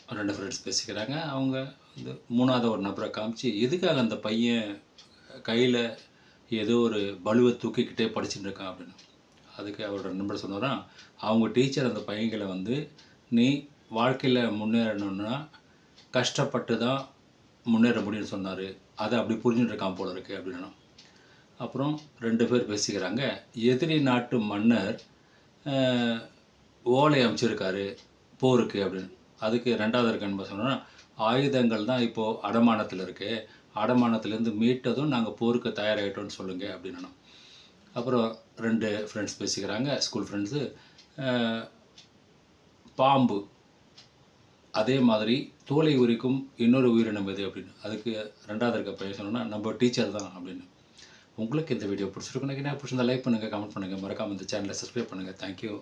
2 friends பேசிக்கிறாங்க. அவங்க வந்து 3வது ஒரு நபர காமிச்சு, எதுக்காக அந்த பையன் கையில ஏதோ ஒரு பளுவ தூக்கிக்கிட்டே படிச்சுட்டு இருக்கான் அப்படின்னு. அதுக்கு அவரோட நண்பர் சொன்னாராம், அவங்க டீச்சர் அந்த பையன்கள வந்து, "நீ வாழ்க்கையில முன்னேறணும்னா கஷ்டப்பட்டு தான் முன்னேற முடியும்னு சொன்னாரு. அத அப்படி புரிஞ்சுட்டு இருக்கான் போல இருக்கு" அப்படின்னாம். அப்புறம் 2 பேர் பேசிக்கிறாங்க. எதிரி நாட்டு மன்னர் ஓலை அனுப்பிச்சிருக்காரு போருக்கு அப்படின்னு. அதுக்கு 2வது இருக்க நண்பர் சொன்னான்னா, ஆயுதங்கள் தான் இப்போது அடமானத்தில் இருக்கு. அடமானத்திலேருந்து மீட்டதும் நாங்கள் போருக்கு தயாராகிட்டோம்னு சொல்லுங்க அப்படின்னானோம். அப்புறம் 2 ஃப்ரெண்ட்ஸ் பேசிக்கிறாங்க, ஸ்கூல் ஃப்ரெண்ட்ஸு. பாம்பு அதே மாதிரி தோலை உரிக்கும் இன்னொரு உயிரினம் எது அப்படின்னு. அதுக்கு 2வது இருக்க பையன் சொன்னோன்னா, நம்ம டீச்சர் தான் அப்படின்னு. உங்களுக்கு இந்த வீடியோ பிடிச்சிருக்குன்னு நினைக்கிறேன். பிடிச்சிருந்தா லைக் பண்ணுங்கள், கமெண்ட் பண்ணுங்கள், மறக்காமல் இந்த சேனலை சப்ஸ்கிரைப் பண்ணுங்கள். தேங்க்யூ.